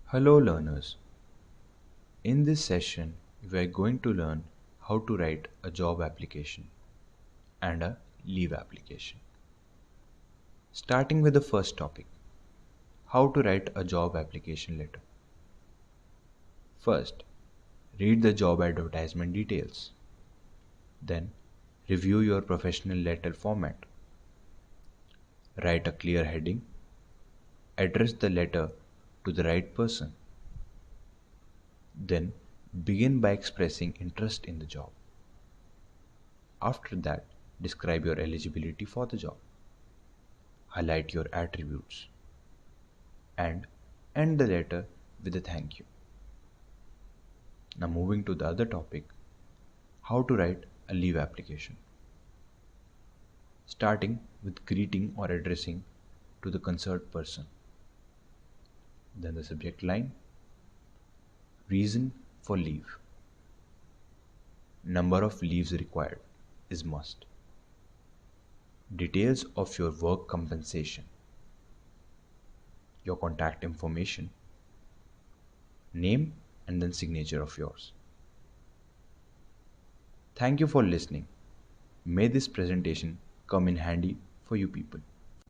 Hello learners. In this session, we are going to learn how to write a job application and a leave application. Starting with the first topic, how to write a job application letter. First, read the job advertisement details. Then, review your professional letter format. Write a clear heading. Address the letter to the right person. Then, begin by expressing interest in the job. After that, describe your eligibility for the job. Highlight your attributes. And end the letter with a thank you. Now moving to the other topic, how to write a leave application. Starting with greeting or addressing to the concerned person. Then the subject line, reason for leave. Number of leaves required is must. Details of your work compensation. Your contact information. Name and then signature of yours. Thank you for listening. May this presentation come in handy for you people.